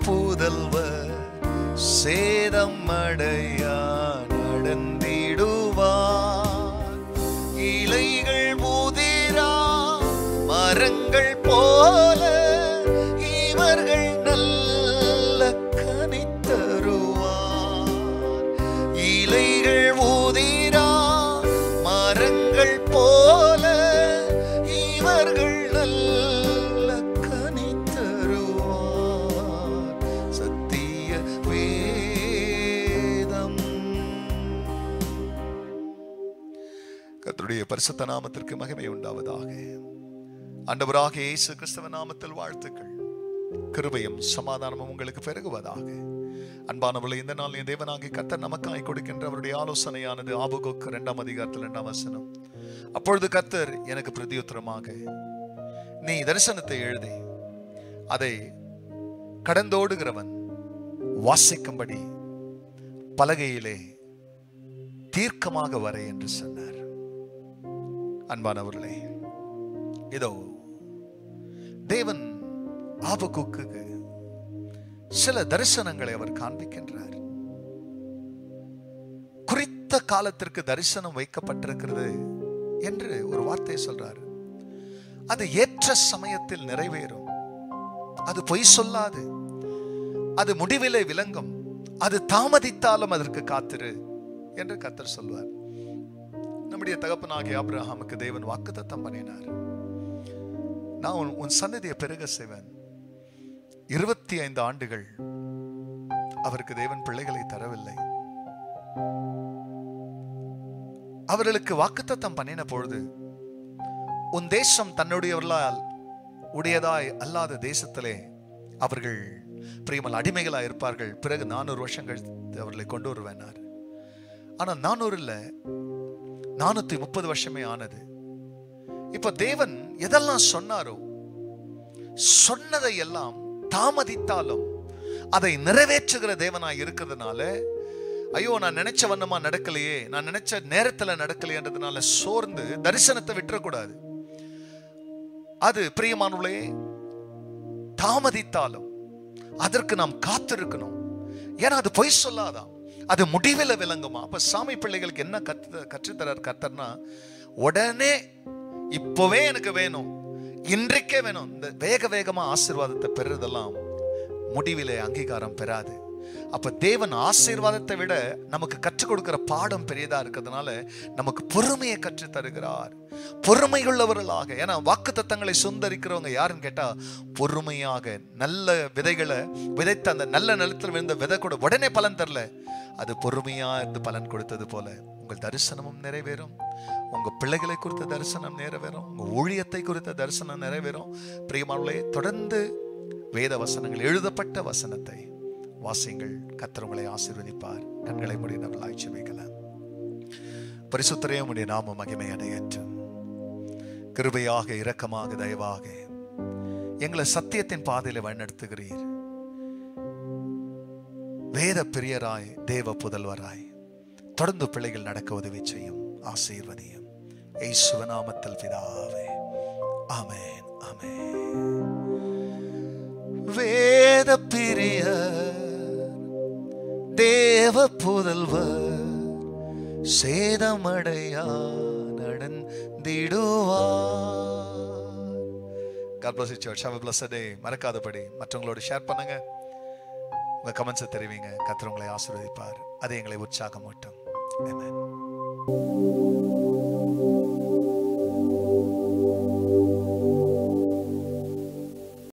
புதல்வர் சேதம் அடையா நடந்திடுவார். இலைகள் முதிரா மரங்கள் போல இவர்கள் நல்ல கனி தருவார். இலைகள் முதிரா மரங்கள் போல இவர்கள் நல்ல கனி தருவார். சத்திய வேதம். கர்த்தருடைய பரிசுத்த நாமத்திற்கு மகிமை உண்டாவதாக. ஆண்டவராக இயேசு கிறிஸ்துவின் நாமத்தில் வாழ்த்துக்கள். கிருபையும் சமாதானமும் உங்களுக்கு பெருகுவதாக. அன்பானவர்களே, இந்த நாள் என் தேவனாகிய கர்த்தர் நமக்காய் கொடுக்கின்ற அவருடைய ஆலோசனையானது ஆபகுக் 2 அதிகாரத்தில் 2 வசனம். அப்பொழுது கர்த்தர் எனக்கு பிரதியுத்தரமாக, நீ தரிசனத்தை எழுதி அதை கடந்தோடுகிறவன் வாசிக்கும்படி பலகையிலே தீர்க்கமாக வரை என்று சொன்னார். அன்பானவர்களே, இதோ தேவன் ஆபகுக்கு சில தரிசனங்களை அவர் காண்பிக்கின்றார். குறித்த காலத்திற்கு தரிசனம் வைக்கப்பட்டிருக்கிறது என்று ஒரு வார்த்தையை சொல்றார். அது ஏற்ற சமயத்தில் நிறைவேறும். அது பொய் சொல்லாது. அது முடிவிலே விளங்கும். அது தாமதித்தாலும் அதற்கு காத்திரு என்று கர்த்தர் சொல்வார். நம்முடைய தகப்பனாகிய ஆபிரகாமுக்கு தேவன் வாக்குத்தத்தம் பண்ணினார். நான் உன் சந்ததியை பெருக செய்வேன். 25 ஆண்டுகள் அவருக்கு தேவன் பிள்ளைகளை தரவில்லை. அவர்களுக்கு வாக்குத்தத்தம் பண்ணின பொழுது, உன் தேசம் தன்னுடையவர்களால் உடையதாய் அல்லாத தேசத்திலே அவர்கள் பிரியமல் அடிமைகளாய் இருப்பார்கள். பிறகு 400 வருஷங்கள் அவர்களை கொண்டு வருவேனார். ஆனா 400 இல்ல, 430 வருஷமே ஆனது. இப்ப தேவன் எதெல்லாம் சொன்னாரோ, சொன்னதை எல்லாம் தாமதித்தாலும் அதை நிறைவேற்றுகிற தேவனாய் இருக்கிறதுனால, ஐயோ நான் நினைச்ச வண்ணமா நடக்கலையே, நான் நினைச்ச நேரத்துல நடக்கலையன்றதுனால சோர்ந்து தரிசனத்தை விட்டுறக்கூடாது. அது பிரியமானவர்களே, தாமதித்தாலும் அதற்கு நாம் காத்திருக்கணும். ஏன்னா அது பொய் சொல்லாதான், அது முடிவில் விளங்குமா. அப்ப சாமி பிள்ளைகளுக்கு என்ன கற்றுத்தரார் கர்த்தர்னா, உடனே இப்பவே எனக்கு வேணும், இன்றைக்கே வேணும். இந்த வேக வேகமா ஆசீர்வாதத்தை பெறுறதெல்லாம் முடிவிலே அங்கீகாரம் பெறாது. அப்ப தேவன் ஆசீர்வாதத்தை விட நமக்கு கற்றுக் கொடுக்கிற பாடம் பெரியதா இருக்கிறதுனால நமக்கு பொறுமையை கற்று தருகிறார். பொறுமையுள்ளவர்களாக. ஏன்னா வாக்குத்தத்தங்களை சுந்தரிக்கிறவங்க யாருன்னு கேட்டா, பொறுமையாக நல்ல விதைகளை விதைத்த அந்த நல்ல நிலத்தில் விழுந்த விதை கூட உடனே பலன் தரல, அது பொறுமையா இருந்து பலன் கொடுத்தது போல உங்கள் தரிசனமும் நிறைவேறும். உங்க பிள்ளைகளை குறித்த தரிசனம் நிறைவேறும். உங்க ஊழியத்தை குறித்த தரிசனம் நிறைவேறும். பிரியமானவர்களே, தொடர்ந்து வேத வசனங்கள், எழுதப்பட்ட வசனத்தை வாசியுங்கள். கர்த்தர் உங்களை ஆசீர்வதிப்பார். கண்களை மூடினவர்களாய் ஜெபிக்கலாம். பரிசுத்தரே, உம்முடைய நாமம் மகிமை அடையட்டும். கிருபையாக, இரக்கமாக, தயவாக எங்களை சத்தியத்தின் பாதையில வழிநடத்துகிறீர். வேத பிரியராய், தேவ புதல்வராய் தொடர்ந்து பிள்ளைகள் நடக்க உதவி செய்யும். ஆசீர்வதியும். இயேசுவின் நாமத்தில் பிதாவே, ஆமென், ஆமென். வேத பிரியர், தேவ புதல்வர் சேதமடையா நடந்திடுவார். God bless you church. Have a blessed day. மறக்காதபடி மற்றவங்களோட ஷேர் பண்ணுங்க. உங்க கமெண்ட்ஸை தெரிவிங்க. கர்த்தர் உங்களை ஆசீர்வதிப்பார். அது எங்களை உற்சாகமூட்டும். ஆமென்.